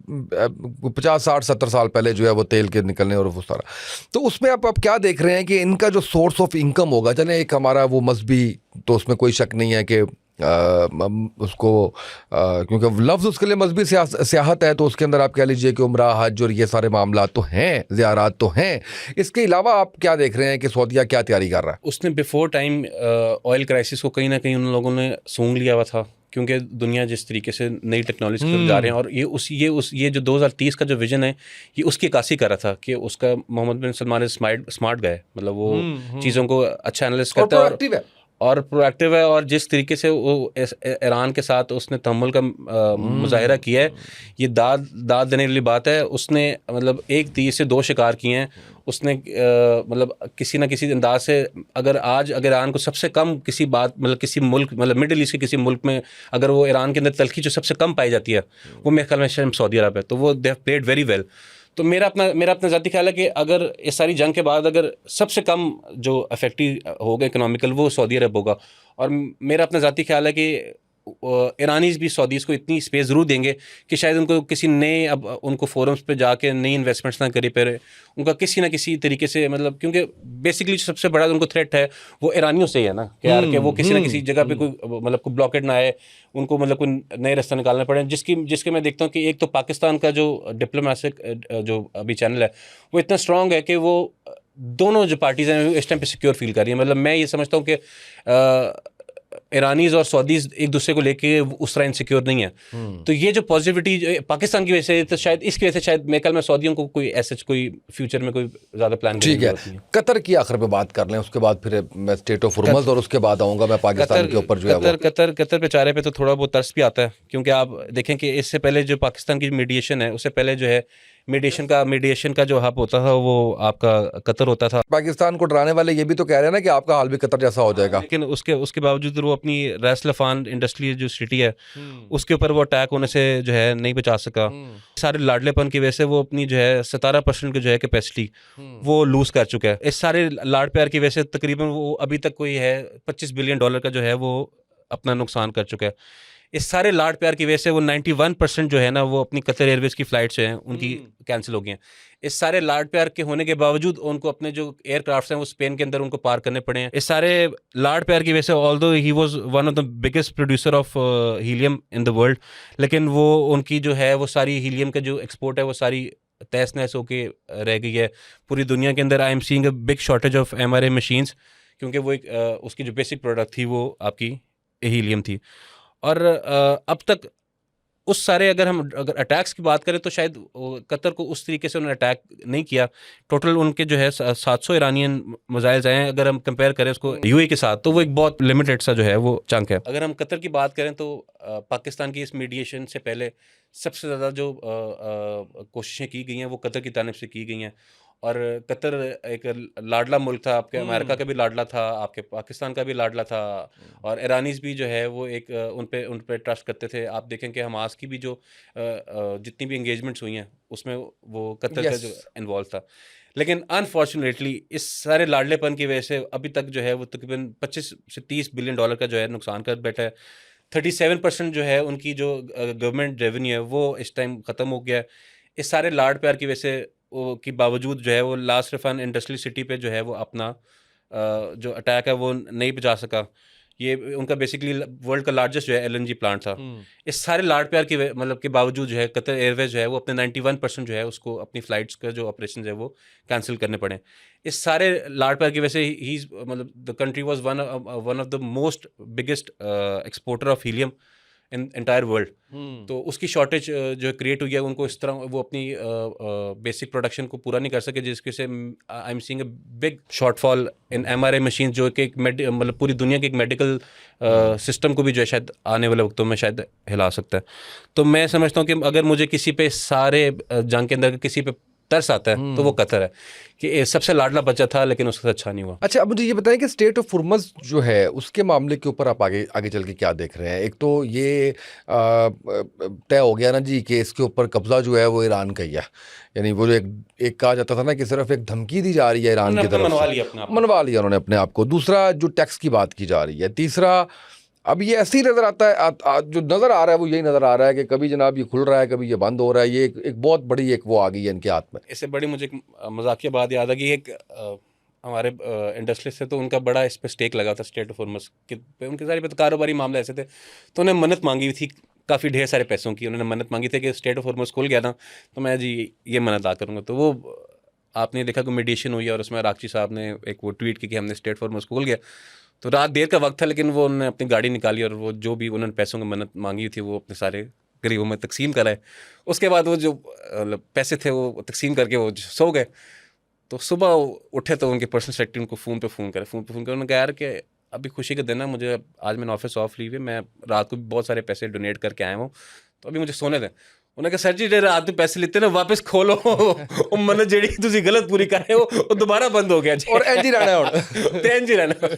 50 60 70 साल पहले जो है वो तेल के निकलने और वो सारा, तो उसमें आप क्या देख रहे हैं कि इनका जो सोर्स ऑफ इनकम होगा? चलें एक हमारा वो मजहबी, तो उसमें कोई शक नहीं है कि उसको क्योंकि लफ्ज़ उसके लिए मजहबी सियाहत है, तो उसके अंदर आप कह लीजिए कि उम्रा हज और ये सारे मामला तो हैं, ज़ियारात तो हैं। इसके अलावा आप क्या देख रहे हैं कि सऊदीया क्या तैयारी कर रहा है? उसने बिफोर टाइम ऑयल क्राइसिस को कहीं ना कहीं उन लोगों ने सूंघ लिया हुआ था, क्योंकि दुनिया जिस तरीके से नई टेक्नोलॉजी की तरफ जा रहे हैं। और ये जो 2030 का जो विजन है, ये उसकी अक्कासी कर रहा था कि उसका मोहम्मद बिन सलमान स्मार्ट गए, मतलब वो चीज़ों को अच्छा एनालिस्ट करता है प्रोएक्टिव है और प्रोएक्टिव है। और जिस तरीके से वो ईरान के साथ उसने तहम्मुल का मुजाहिरा किया है, ये दाद देने वाली बात है। उसने मतलब एक तीर से 2 शिकार किए हैं। उसने मतलब किसी ना किसी अंदाज से अगर ईरान को सबसे कम किसी बात मतलब किसी मुल्क मतलब मिडिल ईस्ट के किसी मुल्क में अगर वो ईरान के अंदर तलखी जो सबसे कम पाई जाती है, वो मेरे ख्याल में शायद सऊदी अरब है। तो वो they have played very well. तो मेरा अपना ज़ाती ख्याल है कि अगर इस सारी जंग के बाद अगर सबसे कम जो अफेक्टिव होगा इकोनॉमिकल, वो सऊदी अरब होगा। और मेरा अपना ज़ाती ख्याल है कि ईरानीज़ भी सऊदीज़ को इतनी स्पेस ज़रूर देंगे कि शायद उनको किसी नए अब उनको फोरम्स पे जाके नई इन्वेस्टमेंट्स ना करे पर उनका किसी ना किसी तरीके से मतलब, क्योंकि बेसिकली जो सबसे बड़ा उनको थ्रेट है वो ईरानियों से ही है ना, कि यार कि वो किसी ना किसी जगह पे कोई मतलब कोई ब्लॉकेट ना आए, उनको मतलब कोई नए रास्ता निकालना पड़े। जिसके मैं देखता हूँ कि एक तो पाकिस्तान का जो डिप्लोमेटिक जो अभी चैनल है वो इतना स्ट्रॉन्ग है कि वो दोनों जो पार्टीज़ हैं इस टाइम पे सिक्योर फील कर रही है। मतलब मैं ये समझता हूँ कि ईरानीज़ और सऊदीज़ एक दूसरे को लेके उस तरह इनसिक्योर नहीं है। तो ये जो पॉजिटिविटी पाकिस्तान की वजह से, तो शायद इसकी वजह से शायद मेरे ख्याल में सऊदियों को कोई ऐसा कोई फ्यूचर में कोई ज़्यादा प्लान ठीक है, कतर की आखिर में बात कर लें, उसके बाद फिर मैं स्टेट ऑफ हॉर्मज़ और उसके बाद आऊँगा मैं पाकिस्तान के ऊपर जो है वो कतर बेचारे पे तो थोड़ा बहुत तरस भी आता है, क्योंकि आप देखें कि इससे पहले जो पाकिस्तान की मीडिएशन है, उससे पहले जो है मीडिएशन का जो हब होता था वो आपका कतर होता था। पाकिस्तान को डराने वाले ये भी तो कह रहे हैं ना कि आपका हाल भी कतर जैसा हो जाएगा। लेकिन उसके बावजूद वो अपनी रैस लफान इंडस्ट्री जो सिटी है उसके ऊपर वो अटैक होने से जो है नहीं बचा सका। सारे लाडलेपन की वजह से वो अपनी जो है 17% की जो है कैपेसिटी वो लूज कर चुका है। इस सारे लाड प्यार की वजह से तकरीबन वो अभी तक कोई है $25 बिलियन का जो है वो अपना नुकसान कर चुका है। इस सारे लाड प्यार की वजह से वो 91% जो है ना वो अपनी कतर एयरवेज की फ़्लाइट्स जो हैं उनकी कैंसिल हो गई हैं। इस सारे लाड प्यार के होने के बावजूद उनको अपने जो एयरक्राफ्ट्स हैं वो स्पेन के अंदर उनको पार करने पड़े हैं। इस सारे लाड प्यार की वजह से although he was one of the biggest producer of helium in the world, लेकिन वो उनकी जो है वो सारी हीलियम का जो एक्सपोर्ट है वो सारी तहस नहस होके रह गई है। पूरी दुनिया के अंदर I am seeing a big shortage of MRI machines, क्योंकि वो एक उसकी जो बेसिक प्रोडक्ट थी वो आपकी हीलियम थी। और अब तक उस सारे अगर अटैक्स की बात करें तो शायद कतर को उस तरीके से उन्होंने अटैक नहीं किया। टोटल उनके जो है 700 ईरानियन मिसाइल्स आए हैं, अगर हम कंपेयर करें उसको यूएई के साथ, तो वो एक बहुत लिमिटेड सा जो है वो चंक है। अगर हम कतर की बात करें तो पाकिस्तान की इस मीडिएशन से पहले सबसे ज़्यादा जो कोशिशें की गई हैं वो कतर की जानिब से की गई हैं। और कतर एक लाडला मुल्क था, आपके अमेरिका का भी लाडला था, आपके पाकिस्तान का भी लाडला था, और ईरानीज़ भी जो है वो एक उन पे ट्रस्ट करते थे। आप देखें कि हमास की भी जो जितनी भी एंगेजमेंट्स हुई हैं उसमें वो कतर का यस। जो इन्वॉल्व था। लेकिन अनफॉर्चुनेटली इस सारे लाडलेपन की वजह से अभी तक जो है वो तकरीबन 25 से 30 बिलियन डॉलर का जो है नुकसान कर बैठा है। 37% जो है उनकी जो गवर्नमेंट रेवेन्यू है वो इस टाइम ख़त्म हो गया है। इस सारे लाड प्यार की वजह से वो के बावजूद जो है वो लास्ट रिफाइन इंडस्ट्रियल सिटी पे जो है वो अपना जो अटैक है वो नहीं बचा सका। ये उनका बेसिकली वर्ल्ड का लार्जेस्ट जो है एलएनजी प्लांट था। इस सारे लाड प्यार की मतलब के बावजूद जो है कतर एयरवेज जो है वो अपने 91% जो है उसको अपनी फ़्लाइट्स का जो ऑपरेशन है वो कैंसिल करने पड़े। इस सारे लाड प्यार की वजह से ही मतलब the country was one of the most biggest exporter of helium in entire world. तो उसकी शॉर्टेज जो क्रिएट हुई है, उनको इस तरह वो अपनी बेसिक प्रोडक्शन को पूरा नहीं कर सके, जिसकी से I am seeing a big shortfall in MRI machine, जो कि एक मतलब पूरी दुनिया के एक मेडिकल सिस्टम को भी जो है शायद आने वाले वक्तों में शायद हिला सकता है। तो मैं समझता हूँ कि अगर मुझे किसी पे सारे जंग के अंदर किसी पे तरस आता है तो वो कतर है कि ये सबसे लाडला बच्चा था लेकिन उसका अच्छा नहीं हुआ। अच्छा, अब मुझे ये बताएं कि स्टेट ऑफ हुर्मुज़ जो है उसके मामले के ऊपर आप आगे आगे चल के क्या देख रहे हैं? एक तो ये तय हो गया ना जी कि इसके ऊपर कब्जा जो है वो ईरान का ही है, यानी वो जो एक एक कहा जाता था ना कि सिर्फ एक धमकी दी जा रही है ईरान उन्होंने की अपना तरफ मनवा से, लिया अपना आप। मनवा लिया उन्होंने अपने आप को। दूसरा जो टैक्स की बात की जा रही है, तीसरा अब ये ऐसे ही नजर आता है, जो नजर आ रहा है वो यही नजर आ रहा है कि कभी जनाब ये खुल रहा है, कभी ये बंद हो रहा है। ये एक बहुत बड़ी एक वो आ गई है इनके हाथ में। इससे बड़ी मुझे एक मजाकिया बात याद आ गई। एक हमारे इंडस्ट्री से तो उनका बड़ा इस पर स्टेक लगा था स्टेट ऑफ हुर्मुज़ के पे। उनके सारे कारोबारी मामले ऐसे थे, तो उन्हें मन्नत मांगी हुई थी काफ़ी ढेर सारे पैसों की। उन्होंने मन्नत मांगी थी कि स्टेट ऑफ हुर्मुज़ खुल गया ना तो मैं जी ये मन्नत अदा करूँगा। तो वो आपने देखा कि मेडिएशन हुई और उसमें राकची साहब ने एक वो ट्वीट की कि हमने स्टेट ऑफ हुर्मुज़ खोल गया। तो रात देर का वक्त था, लेकिन वो उन्होंने अपनी गाड़ी निकाली और वो जो भी उन्होंने पैसों की मन्नत मांगी थी वो अपने सारे गरीबों में तकसीम कराए। उसके बाद वो जो पैसे थे वो तकसीम करके वो सो गए। तो सुबह उठे तो उनके पर्सनल सेक्रेटरी उनको फ़ोन पे फ़ोन करे उन्होंने कहा यार कि अभी खुशी का दिन है, मुझे आज मैंने ऑफिस ऑफ लीव है, मैं रात को भी बहुत सारे पैसे डोनेट करके आया हूँ, तो अभी मुझे सोने दें। उन्होंने कहा सर जी जे रात में पैसे लेते ना वापस खोलो ਉਹ ਮਨ ਜਿਹੜੀ ਤੁਸੀਂ गलत पूरी कर रहे हो वो दोबारा बंद हो गया जी। और एनजी रहना है तो एनजी रहना।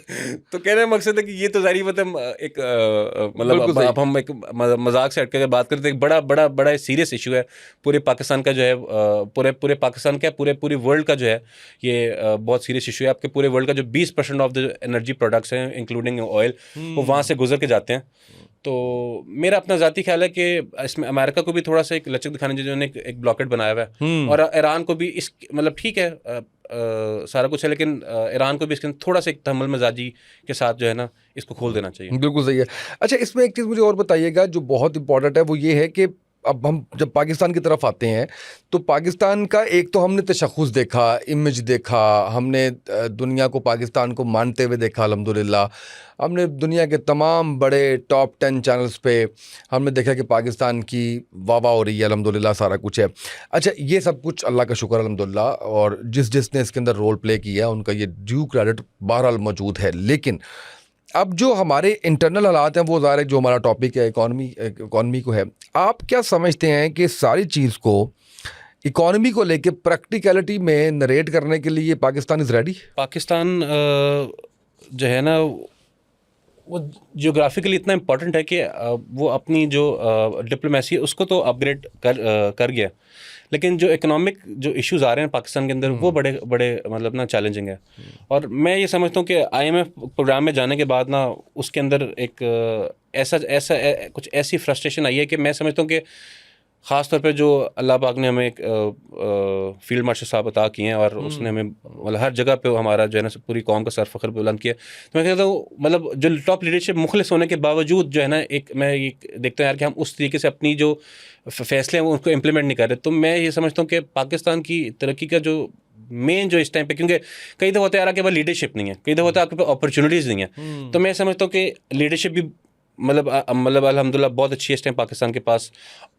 तो कहने का मकसद है कि ये तो जारी मतलब एक मतलब अब हम एक मजाक से हटकर बात करते हैं, बड़ा बड़ा बड़ा सीरियस इशू है पूरे पाकिस्तान का जो है, पूरे पाकिस्तान का पूरी वर्ल्ड का जो है ये बहुत सीरियस इशू है। आपके पूरे वर्ल्ड का जो 20% ऑफ द एनर्जी प्रोडक्ट्स हैं इंक्लूडिंग ऑयल वो वहाँ से गुजर के जाते हैं। तो मेरा अपना ज़ाती ख्याल है कि इसमें अमेरिका को भी थोड़ा सा एक लचक दिखाने जिन्होंने एक ब्लॉकेट बनाया हुआ है, और ईरान को भी इस मतलब ठीक है सारा कुछ है, लेकिन ईरान को भी इसके थोड़ा सा एक तहम्मुल मजाजी के साथ जो है ना इसको खोल देना चाहिए। बिल्कुल सही है। अच्छा, इसमें एक चीज़ मुझे और बताइएगा जो बहुत इंपॉर्टेंट है, वो ये है कि अब हम जब पाकिस्तान की तरफ आते हैं तो पाकिस्तान का एक तो हमने तशख़्ख़ुस देखा, इमेज देखा, हमने दुनिया को पाकिस्तान को मानते हुए देखा अल्हम्दुलिल्लाह। हमने दुनिया के तमाम बड़े टॉप 10 चैनल्स पे हमने देखा कि पाकिस्तान की वाह वाह हो रही है, अल्हम्दुलिल्लाह सारा कुछ है। अच्छा, ये सब कुछ अल्लाह का शुक्र अल्हम्दुलिल्लाह, और जिसने इसके अंदर रोल प्ले किया उनका ये ड्यू क्रेडिट बहरहाल मौजूद है। लेकिन अब जो हमारे इंटरनल हालात हैं वो ज़ाहिर है जो हमारा टॉपिक है इकॉनमी को है, आप क्या समझते हैं कि सारी चीज़ को इकॉनमी को लेके प्रैक्टिकलिटी में नरेट करने के लिए पाकिस्तान इज़ रेडी? पाकिस्तान जो है ना वो जियोग्राफिकली इतना इम्पोर्टेंट है कि वो अपनी जो डिप्लोमेसी है उसको तो अपग्रेड कर गया, लेकिन जो इकोनॉमिक जो इश्यूज़ आ रहे हैं पाकिस्तान के अंदर वो बड़े बड़े मतलब ना चैलेंजिंग है। और मैं ये समझता हूँ कि IMF प्रोग्राम में जाने के बाद ना उसके अंदर एक कुछ ऐसी फ्रस्ट्रेशन आई है कि मैं समझता हूँ कि ख़ास तौर पे जो अल्लाह पाक ने हमें एक फील्ड मार्शल साहब अता किए हैं और उसने हमें मतलब हर जगह पे हमारा जो है ना पूरी कौम का सर फ़ख्र बुलंद किया। तो मैं कहता हूँ मतलब जो टॉप लीडरशिप मुखलिस होने के बावजूद जो है ना एक मैं ये देखता हूँ यार कि हम उस तरीके से अपनी जो फैसले हैं वो उनको इम्प्लीमेंट नहीं कर रहे। तो मैं ये समझता हूँ कि पाकिस्तान की तरक्की का जो मेन जो इस टाइम पे, क्योंकि कई दफ़ा होता है यार आपके पास लीडरशिप नहीं है, कई दफ़ा होता है आपके पास अपॉर्चुनिटीज़ नहीं है। तो मैं समझता हूँ कि लीडरशिप भी मतलब अल्हम्दुलिल्लाह बहुत अच्छी है इस टाइम पाकिस्तान के पास,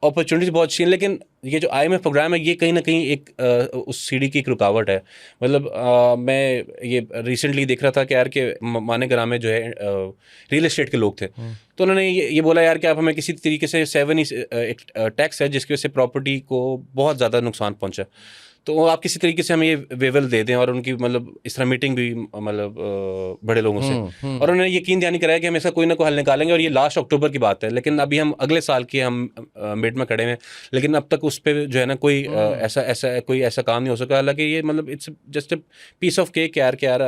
अपॉर्चुनिटीज़ बहुत अच्छी हैं, लेकिन ये जो IMF प्रोग्राम है ये कहीं ना कहीं एक उस सीढ़ी की एक रुकावट है। मतलब मैं ये रिसेंटली देख रहा था कि यार के माने ग्राम में जो है रियल एस्टेट के लोग थे, तो उन्होंने ये बोला यार कि आप हमें किसी तरीके से 7 एक टैक्स है जिसकी वजह से प्रॉपर्टी को बहुत ज़्यादा नुकसान पहुँचा। तो आप किसी तरीके से हमें ये वेवल दे दें और उनकी मतलब इस तरह मीटिंग भी मतलब बड़े लोगों से, और उन्होंने यकीन दहानी कराया कि हम इसका कोई ना कोई हल निकालेंगे, और ये लास्ट अक्टूबर की बात है, लेकिन अभी हम अगले साल की हम मिड में खड़े हैं, लेकिन अब तक उस पर जो है ना कोई ऐसा काम नहीं हो सका। हालांकि ये मतलब it's just a piece of cake यार, कि यार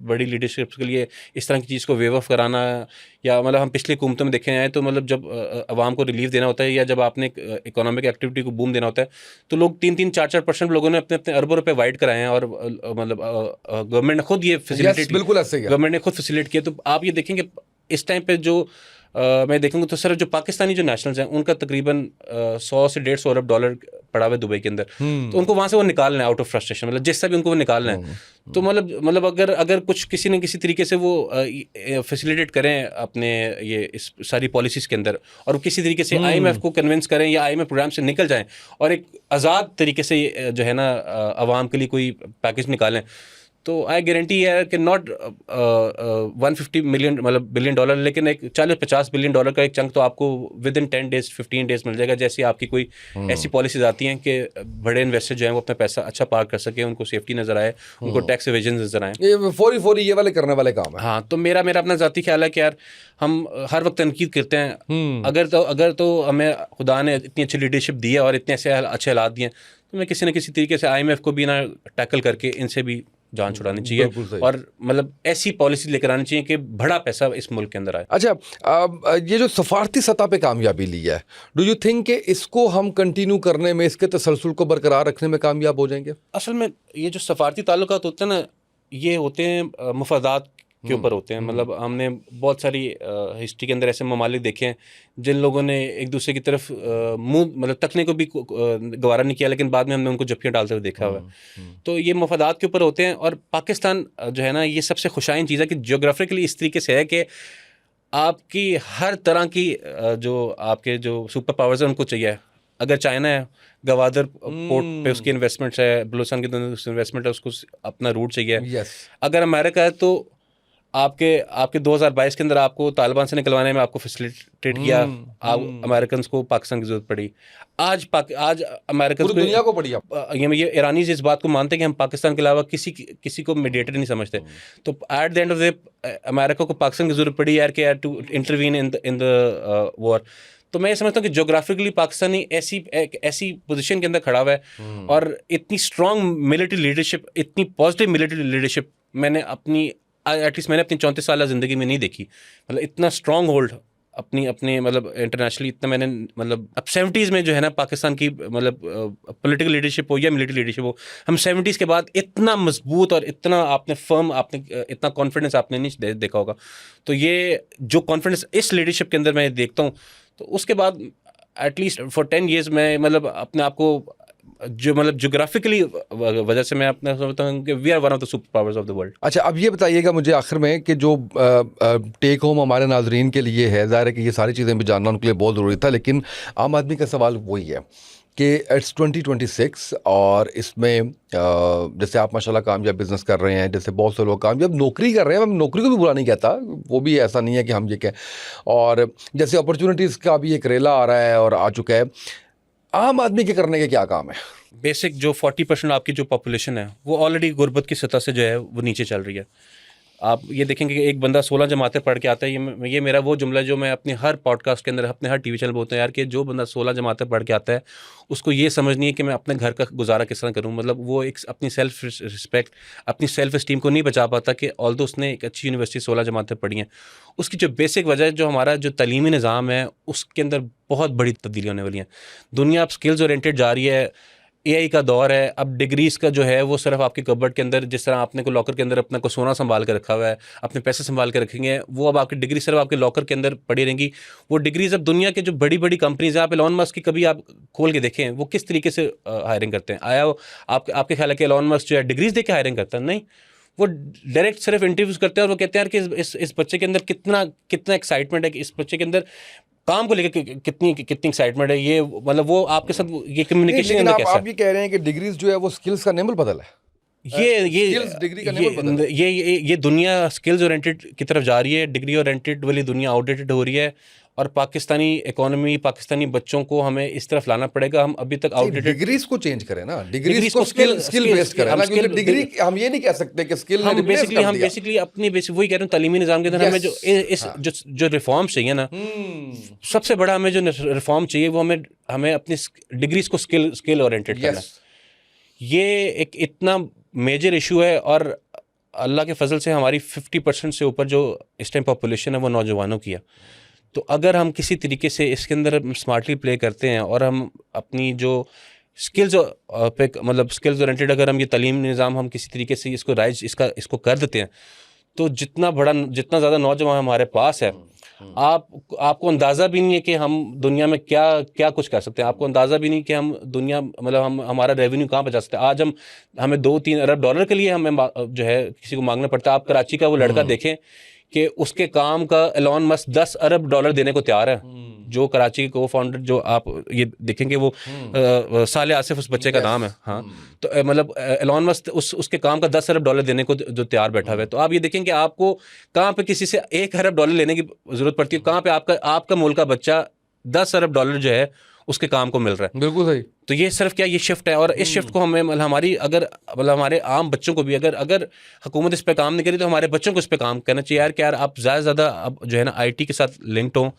बड़ी लीडरशिप के लिए इस तरह की चीज़ को वेव ऑफ कराना, या मतलब हम पिछली हुकूमतों में देखे हैं तो मतलब जब आवाम को रिलीफ देना होता है या जब आपने इकोनॉमिक एक्टिविटी को बूम देना होता है, तो लोग 3-4% लोगों ने अपने अपने अरबों रुपए वाइड कराए हैं, और मतलब गवर्नमेंट ने खुद ये फैसिलिटेट, बिल्कुल ऐसे ही है। गवर्नमेंट ने खुद फैसिलिटेट किया। तो आप ये देखेंगे इस टाइम पे जो मैं देखूंगा तो सिर्फ जो पाकिस्तानी जो नेशनल्स हैं उनका तकरीबन 100 से 150 अरब डॉलर पड़ा हुआ है दुबई के अंदर, तो उनको वहाँ से वो निकालना है आउट ऑफ फ्रस्ट्रेशन, मतलब जिससे भी उनको वो निकालना है। तो मतलब अगर कुछ किसी न किसी तरीके से वो फैसिलिटेट करें अपने ये इस सारी पॉलिसीज़ के अंदर, और किसी तरीके से IMF को कन्विंस करें या IMF प्रोग्राम से निकल जाएं और एक आज़ाद तरीके से जो है ना आवाम के लिए कोई पैकेज निकालें, तो आई गारंटी है कि नॉट 150 मिलियन मतलब बिलियन डॉलर, लेकिन एक 40-50 बिलियन डॉलर का एक चंक तो आपको विद इन 10 डेज 15 डेज मिल जाएगा, जैसे आपकी कोई ऐसी पॉलिसीज आती हैं कि बड़े इन्वेस्टर जो हैं वो अपना पैसा अच्छा पार्क कर सके, उनको सेफ्टी नज़र आए, उनको टैक्स एवेजन नज़र आए। ये फौरी ये वाले करने वाले काम है। हाँ, तो मेरा अपना ज़ाती ख्याल है कि यार हम हर वक्त तनकीद करते हैं, अगर तो हमें खुदा ने इतनी अच्छी लीडरशिप दी है और इतने ऐसे अच्छे हालात दिए हैं, तो मैं किसी न किसी तरीके से IMF को भी ना टैकल करके इनसे भी जान छुड़ानी चाहिए, और मतलब ऐसी पॉलिसी लेकर आनी चाहिए कि बड़ा पैसा इस मुल्क के अंदर आए। अच्छा, ये जो सफारती सतह पे कामयाबी ली है, डू यू थिंक कि इसको हम कंटिन्यू करने में, इसके तसलसल को बरकरार रखने में कामयाब हो जाएंगे? असल में ये जो सफारती ताल्लुकात होते हैं ना, ये होते हैं मफादात के ऊपर होते हैं। मतलब हमने बहुत सारी हिस्ट्री के अंदर ऐसे ममालिक देखे हैं जिन लोगों ने एक दूसरे की तरफ मुंह मतलब तकने को भी गवारा नहीं किया, लेकिन बाद में हमने उनको जफ्फियाँ डालते हुए देखा हुआ है। तो ये मफादात के ऊपर होते हैं, और पाकिस्तान जो है ना, ये सबसे खुशाइन चीज़ है कि जियोग्राफिकली इस तरीके से है कि आपकी हर तरह की जो आपके जो सुपर पावर्स हैं उनको चाहिए। अगर चाइना है, गवादर पोर्ट पे उसकी इन्वेस्टमेंट्स है, बलूचिस्तान की इन्वेस्टमेंट है, उसको अपना रूट चाहिए। अगर अमेरिका है तो आपके 2022 के अंदर आपको तालिबान से निकलवाने में आपको फैसिलिटेट किया, आप अमेरिकन को पाकिस्तान की जरूरत पड़ी। आज अमेरिकन पूरी दुनिया को पड़ी। ये ईरानी इस बात को मानते हैं कि हम पाकिस्तान के अलावा किसी को मीडिएटर नहीं समझते। तो at the end of the America को पाकिस्तान की जरूरत पड़ी यार कि to intervene in the war. तो मैं ये समझता हूँ कि ज्योग्राफिकली पाकिस्तानी ऐसी पोजीशन के अंदर खड़ा हुआ है, और इतनी स्ट्रॉन्ग मिलिट्री लीडरशिप, इतनी पॉजिटिव मिलिट्री लीडरशिप मैंने अपनी 34 साल ज़िंदगी में नहीं देखी। मतलब इतना स्ट्रॉन्ग होल्ड अपने मतलब इंटरनेशनली इतना मैंने मतलब अब 70s में जो है ना पाकिस्तान की मतलब पॉलिटिकल लीडरशिप हो या मिलिट्री लीडरशिप हो, हम 70s के बाद इतना मजबूत और इतना आपने इतना कॉन्फिडेंस आपने नहीं देखा होगा। तो ये जो कॉन्फिडेंस इस लीडरशिप के अंदर मैं देखता हूँ, तो उसके बाद एटलीस्ट फॉर 10 years मैं मतलब अपने आप को जो मतलब ज्योग्राफिकली वजह से मैं अपना समझता हूँ कि we are one of the super powers of the world. अच्छा, अब ये बताइएगा मुझे आखिर में कि जो टेक होम हमारे नाजरीन के लिए है, ज़ाहिर है कि ये सारी चीज़ें भी जानना उनके लिए बहुत ज़रूरी था, लेकिन आम आदमी का सवाल वही है कि इट्स 2026 और इसमें जैसे आप माशाल्लाह कामयाब बिजनेस कर रहे हैं, जैसे बहुत से लोग कामयाब नौकरी कर रहे हैं, मैं नौकरी को भी बुरा नहीं कहता, वो भी ऐसा नहीं है कि हम ये कहें, और जैसे अपॉर्चुनिटीज़ का भी एक रेला आ रहा है और आ चुका है, आम आदमी के करने के क्या काम है? बेसिक जो 40% आपकी जो पॉपुलेशन है वो ऑलरेडी गुर्बत की सतह से जो है वो नीचे चल रही है। आप ये देखेंगे कि एक बंदा 16 जमातें पढ़ के आता है, ये मेरा वो जुमला जो मैं अपने हर पॉडकास्ट के अंदर, अपने हर टीवी चैनल बोलता हूँ यार, कि जो बंदा 16 जमातें पढ़ के आता है उसको ये समझनी है कि मैं अपने घर का गुजारा किस तरह करूँ। मतलब वो एक अपनी सेल्फ रिस्पेक्ट, अपनी सेल्फ इस्टीम को नहीं बचा पाता कि ऑल्दो उसने एक अच्छी यूनिवर्सिटी 16 जमातें पढ़ी हैं। उसकी जो बेसिक वजह है, जो हमारा जो तलीमी निज़ाम है उसके अंदर बहुत बड़ी तब्दीली होने वाली है। दुनिया अब स्किल्स ओरिएंटेड जा रही है, AI का दौर है। अब डिग्रीज़ का जो है वो सिर्फ आपके कबर्ड के अंदर, जिस तरह आपने को लॉकर के अंदर अपना को सोना संभाल कर रखा हुआ है, अपने पैसे संभाल कर रखेंगे, वो अब आपकी डिग्री सिर्फ आपके लॉकर के अंदर पड़ी रहेंगी। वो डिग्रीज़ अब दुनिया के जो बड़ी बड़ी कंपनीज हैं, आप एलॉन मस्क की कभी आप खोल के देखें वो किस तरीके से हायरिंग करते हैं। आपके ख्याल है कि एलॉन मस्क जो है डिग्रीज़ दे के हायरिंग करता है? नहीं, वो डायरेक्ट सिर्फ इंटरव्यूज़ करते हैं और वो कहते हैं यार कि इस बच्चे के अंदर कितना एक्साइटमेंट है, कि इस बच्चे के अंदर काम को लेकर कितनी एक्साइटमेंट है। ये मतलब वो आपके साथ ये कम्युनिकेशन आप ये कह रहे हैं कि डिग्रीज जो है वो स्किल्स का नेमल बदल है। skills degree का नहीं बदल रहा। ये दुनिया स्किल्स ओरिएंटेड की तरफ जा रही है, डिग्री ओरिएंटेड वाली दुनिया आउटडेटेड हो रही है, और पाकिस्तानी इकोनॉमी, पाकिस्तानी बच्चों को हमें इस तरफ लाना पड़ेगा। हम अभी तक आउटडेटेड डिग्रीज को चेंज करें ना, डिग्रीज को स्किल बेस्ड करें ना, क्योंकि डिग्री हम ये नहीं कह सकते कि स्किल ने रिप्लेस कर दिया। बेसिकली अपनी वही कह रहे हूँ, तालीमी निज़ाम के अंदर हमें जो इस जो रिफॉर्म्स चाहिए ना, सबसे बड़ा हमें जो रिफॉर्म चाहिए वो हमें अपनी डिग्रीज को स्किल ओरिएंटेड करना है। ये एक इतना मेजर इशू है, और अल्लाह के फजल से हमारी 50% से ऊपर जो इस टाइम पॉपुलेशन है वो नौजवानों की है। तो अगर हम किसी तरीके से इसके अंदर स्मार्टली प्ले करते हैं और हम अपनी जो स्किल्स पे मतलब स्किल्स ओरिएंटेड अगर हम ये तालीम निज़ाम हम किसी तरीके से इसको कर देते हैं, तो जितना ज़्यादा नौजवान हमारे पास है, आपको अंदाज़ा भी नहीं है कि हम दुनिया में क्या कुछ कर सकते हैं। आपको अंदाज़ा भी नहीं कि हम दुनिया मतलब हमारा रेवेन्यू कहाँ पर जा सकते हैं। हमें 2-3 अरब डॉलर के लिए हमें जो है किसी को मांगना पड़ता है। आप कराची का वो लड़का देखें कि उसके काम का एलॉन मस्क 10 अरब डॉलर देने को तैयार है। जो कराची के को फाउंडर, जो आप ये देखेंगे वो साले आसिफ उस बच्चे का नाम है। हाँ, तो मतलब एलॉन मस्क उसके काम का 10 अरब डॉलर देने को जो तैयार बैठा हुआ है। तो आप ये देखेंगे कि आपको कहाँ पे किसी से 1 अरब डॉलर लेने की जरूरत पड़ती है, कहाँ पे आपका मुल्क का बच्चा 10 अरब डॉलर जो है उसके काम को मिल रहा है। बिल्कुल सही। तो ये सिर्फ क्या, ये शिफ्ट है, और इस शिफ्ट को हमें मतलब हमारे आम बच्चों को भी अगर हुकूमत इस पे काम नहीं करी तो हमारे बच्चों को इस पे काम करना चाहिए यार। कि यार आप ज़्यादा से ज़्यादा अब जो है ना आईटी के साथ लिंक्ड हों,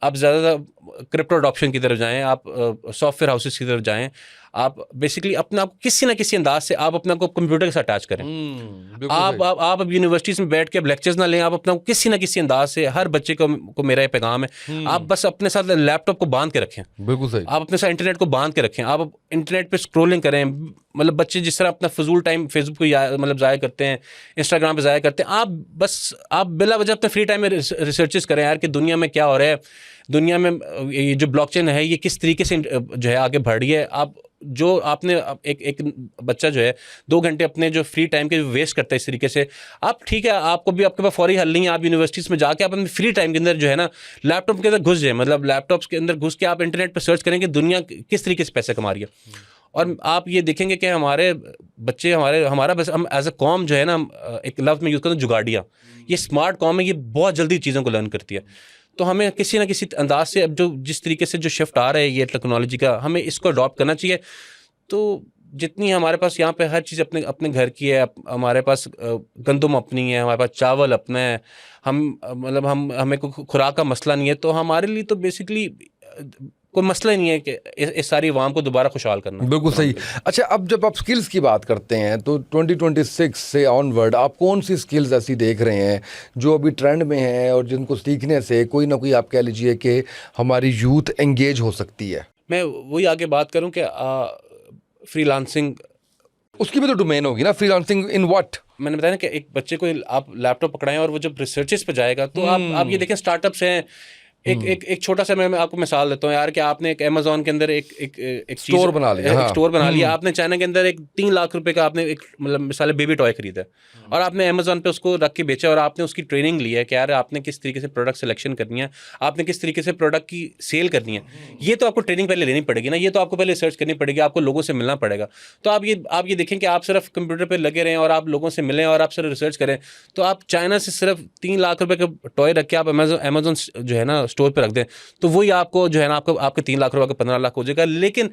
आप ज़्यादा क्रिप्टो अडॉप्शन की तरफ जाएं, आप सॉफ्टवेयर हाउसेस की तरफ जाएं, आप बेसिकली अपने आप किसी ना किसी अंदाज से आप अपने आप को कंप्यूटर के साथ अटैच करें। आप अब यूनिवर्सिटीज़ में बैठ के अब लेक्चर्स ना लें, आप अपने आप किसी ना किसी अंदाज से, हर बच्चे को मेरा ये पैगाम है, आप बस अपने साथ लैपटॉप को बांध के रखें। बिल्कुल सही। आप अपने साथ इंटरनेट को बांध के रखें, आप इंटरनेट पे स्क्रॉलिंग करें। मतलब बच्चे जिस तरह अपना फजूल टाइम फेसबुक पे मतलब ज़ाया करते हैं, इंस्टाग्राम पे ज़ाया करते हैं, आप बिला वजह अपने फ्री टाइम में रिसर्चेस करें यार कि दुनिया में क्या हो रहा है, दुनिया में ये जो ब्लॉकचेन है ये किस तरीके से जो है आगे बढ़ रही है। आपने एक बच्चा जो है 2 घंटे अपने जो फ्री टाइम के वेस्ट करता है इस तरीके से, आप ठीक है, आपके पास फौरी हल नहीं है, आप यूनिवर्सिटीज़ में जाके आप अपने फ्री टाइम के अंदर जो है ना लैपटॉप के अंदर घुस जाए, मतलब लैपटॉप्स के अंदर घुस के आप इंटरनेट पर सर्च करें कि दुनिया किस तरीके से पैसे कमा रही है। और आप ये देखेंगे कि हमारे बच्चे हमारा बस हम एज अ कॉम जो है ना, एक लफ्ज़ में यूज़ करते हैं जुगाड़िया, ये स्मार्ट कॉम है, ये बहुत जल्दी चीज़ों को लर्न करती है। तो हमें किसी ना किसी अंदाज से अब जिस तरीके से जो शिफ्ट आ रहा है ये टेक्नोलॉजी का, हमें इसको अडॉप्ट करना चाहिए। तो जितनी हमारे पास यहाँ पे हर चीज़ अपने घर की है, हमारे पास गंदम अपनी है, हमारे पास चावल अपना है, हमें कोई खुराक का मसला नहीं है, तो हमारे लिए तो बेसिकली कोई मसला ही नहीं है कि इस सारी अवाम को दोबारा खुशहाल करना। बिल्कुल सही। अच्छा, अब जब आप स्किल्स की बात करते हैं तो 2026 से ऑनवर्ड आप कौन सी स्किल्स ऐसी देख रहे हैं जो अभी ट्रेंड में है और जिनको सीखने से कोई ना कोई आप कह लीजिए कि हमारी यूथ एंगेज हो सकती है? मैं वही आगे बात करूं कि फ्रीलांसिंग, उसकी भी तो डोमेन होगी ना, फ्रीलांसिंग इन व्हाट? मैंने बताया ना कि एक बच्चे को आप लैपटॉप पकड़ाएं और वो जब रिसर्चेस पे जाएगा तो आप ये देखें स्टार्टअप्स हैं। एक छोटा सा मैं आपको मिसाल देता हूँ यार कि आपने एक अमेज़ॉन के अंदर एक स्टोर बना लिया, एक स्टोर बना लिया, आपने चाइना के अंदर एक 3 लाख रुपए का आपने एक मतलब मिसाल बेबी टॉय खरीदा और आपने अमेज़ॉन पे उसको रख के बेचा और आपने उसकी ट्रेनिंग ली है कि यार आपने किस तरीके से प्रोडक्ट सिलेक्शन करनी है, आपने किस तरीके से प्रोडक्ट की सेल करनी है। ये तो आपको ट्रेनिंग पहले लेनी पड़ेगी ना, ये तो आपको पहले रिसर्च करनी पड़ेगी, आपको लोगों से मिलना पड़ेगा। तो आप ये देखें कि आप सिर्फ कंप्यूटर पर लगे रहें और आप लोगों से मिलें और आप सिर्फ रिसर्च करें, तो आप चाइना से सिर्फ 3 लाख रुपए का टॉय रख के आप अमेज़ॉन जो है ना स्टोर पर रख दें, तो वही आपको जो है ना आपके 3 लाख रुपए का 15 लाख हो जाएगा। लेकिन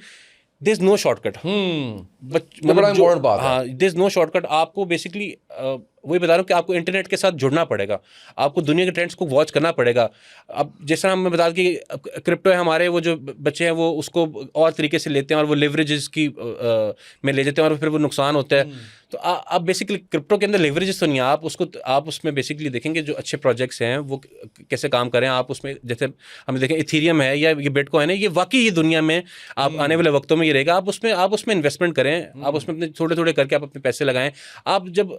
देयर इज नो शॉर्टकट। बड़ा इंपॉर्टेंट बात है। हाँ, देयर इज नो शॉर्टकट। आपको बेसिकली वही बता रहा हूँ कि आपको इंटरनेट के साथ जुड़ना पड़ेगा, आपको दुनिया के ट्रेंड्स को वॉच करना पड़ेगा। अब जैसा मैं बता कि क्रिप्टो है, हमारे वो जो बच्चे हैं वो उसको और तरीके से लेते हैं और वो लेवरेजेस की में ले जाते हैं और फिर वो नुकसान होता है। तो आप बेसिकली क्रिप्टो के अंदर लेवरेजेस तो नहीं है, आप उसमें बेसिकली देखेंगे जो अच्छे प्रोजेक्ट्स हैं वो कैसे काम करें। आप उसमें जैसे हम देखें इथीरियम है या ये बिटकॉइन है, ये वाकई ये दुनिया में आप आने वाले वक्तों में ये रहेगा। आप उसमें इन्वेस्टमेंट करें, आप उसमें अपने थोड़े थोड़े करके आप अपने पैसे लगाएं। आप जब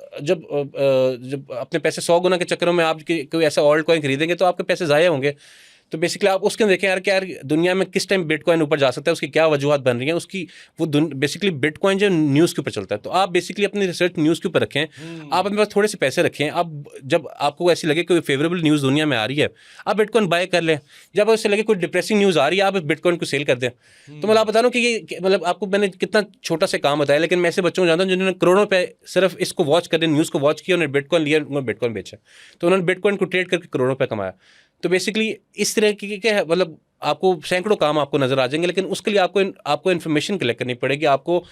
अपने पैसे 100 गुना के चक्करों में आप कोई ऐसा ऑल्ट कॉइन खरीदेंगे तो आपके पैसे ज़ाया होंगे। तो बेसिकली आप उसके अंदर देखें यार कि यार दुनिया में किस टाइम बिटकॉइन ऊपर जा सकता है, उसकी क्या वजूहत बन रही हैं, उसकी वो बेसिकली बिटकॉइन जो न्यूज़ के ऊपर चलता है, तो आप बेसिकली अपनी रिसर्च न्यूज़ के ऊपर रखें, आप अपने पास थोड़े से पैसे रखें, आप जब आपको ऐसी लगे कोई फेवरेबल न्यूज़ दुनिया में आ रही है आप बिटकॉइन बाय कर लें, जब उससे लगे कोई डिप्रेसिंग न्यूज़ आ रही है आप बिटकॉइन को सेल कर दें। तो मतलब आप बता रहा हूँ कि ये मतलब आपको मैंने कितना छोटा सा काम बताया, लेकिन मैं ऐसे बच्चों को जानता हूँ जिन्होंने करोड़ों पे सिर्फ इसको वॉच कर न्यूज़ को वॉच किया, उन्होंने बिटकॉइन लिया, उन्होंने बिटकॉइन बेचा, तो उन्होंने बिटकॉइन को ट्रेड करके करोड़ों पे कमाया। तो बेसिकली इस तरह के मतलब आपको सैकड़ों काम आपको नजर आ जाएंगे, लेकिन उसके लिए आपको इन्फॉर्मेशन कलेक्ट करनी पड़ेगी, आपको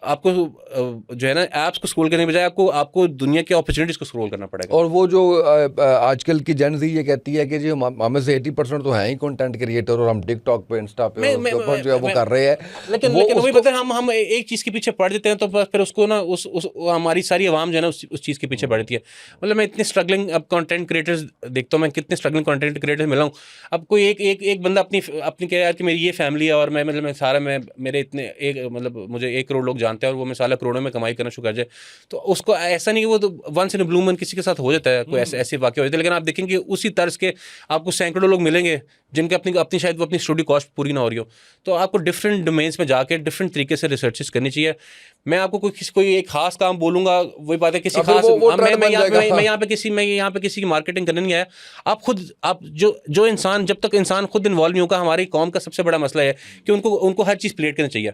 जो है ना ऐप्स को स्क्रॉल करने के बजाय आपको दुनिया की अपॉर्चुनिटीज को स्क्रॉल करना पड़ेगा। और वो जो आजकल की जेन ज़ी ये कहती है कि जो हमें से 80% तो हैं ही कंटेंट क्रिएटर, और हम टिकटॉक पे, इंस्टा पे, उसके ऊपर जो है वो कर रहे हैं, लेकिन वही पता है हम एक चीज़ के पीछे पड़ जाते हैं, तो फिर उसको ना उस हमारी सारी आवाम जो है ना उस चीज़ के पीछे पड़ जाती है। मतलब मैं इतने स्ट्रगलिंग अब कंटेंट क्रिएटर्स देखता हूँ, मैं कितने स्ट्रगलिंग कंटेंट क्रिएटर्स मिला हूँ। अब कोई एक बंदा अपनी कह यार कि मेरी ये फैमिली है और मैं मेरे इतने मतलब मुझे 1 करोड़ लोग जानते हैं और वो मैं साला करोड़ों में कमाई करना शुरू कर जाए, तो उसको ऐसा नहीं कि वो तो वंस इन ब्लू मून किसी के साथ हो जाता है, कोई ऐसे वाक़या हो जाता है। लेकिन आप देखेंगे उसी तर्ज के आपको सैकड़ों लोग मिलेंगे जिनके अपनी शायद वो अपनी स्टडी कॉस्ट पूरी ना हो रही हो। तो आपको डिफरेंट डोमेन्स में जाके डिफरेंट तरीके से रिसर्चेस करनी चाहिए। मैं आपको कोई एक खास काम बोलूँगा, वही बात है किसी खास मैं यहाँ पे किसी की मार्केटिंग करने नहीं आया। आप जो इंसान जब तक इंसान खुद इन्वॉल्व नहीं होगा, हमारी कौम का सबसे बड़ा मसला है कि उनको हर चीज़ प्लेट करनी चाहिए।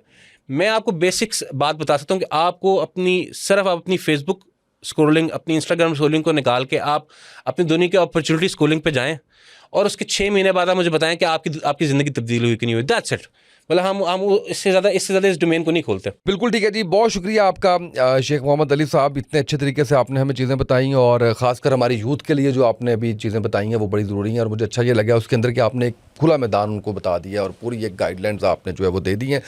मैं आपको बेसिक्स बात बता सकता हूँ कि आपको सिर्फ अपनी फेसबुक स्क्रॉलिंग, अपनी इंस्टाग्राम स्क्रॉलिंग को निकाल के आप अपनी दुनिया की अपॉर्चुनिटी स्क्रॉलिंग पे जाएं और उसके 6 महीने बाद आप मुझे बताएं कि आपकी ज़िंदगी तब्दील हुई कि नहीं हुई। That's it. मतलब हम इससे ज़्यादा इस डोमेन को नहीं खोलते। बिल्कुल ठीक है जी, बहुत शुक्रिया आपका शेख मोहम्मद अली साहब, इतने अच्छे तरीके से आपने हमें चीज़ें बताई, और ख़ासकर हमारी यूथ के लिए जो आपने अभी चीज़ें बताई हैं वो बड़ी ज़रूरी हैं, और मुझे अच्छा ये लगा उसके अंदर कि आपने एक खुला मैदान उनको बता दिया और पूरी एक गाइडलाइंस आपने जो है वो दे दी हैं।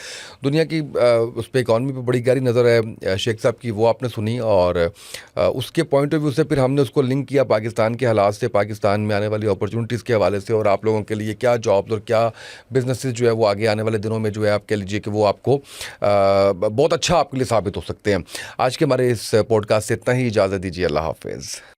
दुनिया की उस पर इकॉनमी पर बड़ी गहरी नज़र है शेख साहब की, वो आपने सुनी, और उसके पॉइंट ऑफ व्यू से फिर हमने उसको लिंक किया पाकिस्तान के हालात से, पाकिस्तान में आने वाली अपॉर्चुनिटीज़ के हवाले से, और आप लोगों के लिए क्या जॉब्स और क्या बिजनेसेस जो है वो आगे आने वाले दिनों में जो है आप कह लीजिए कि वो आपको बहुत अच्छा आपके लिए साबित हो सकते हैं। आज के हमारे इस पॉडकास्ट से इतना ही, इजाज़त दीजिए, अल्लाह हाफिज़।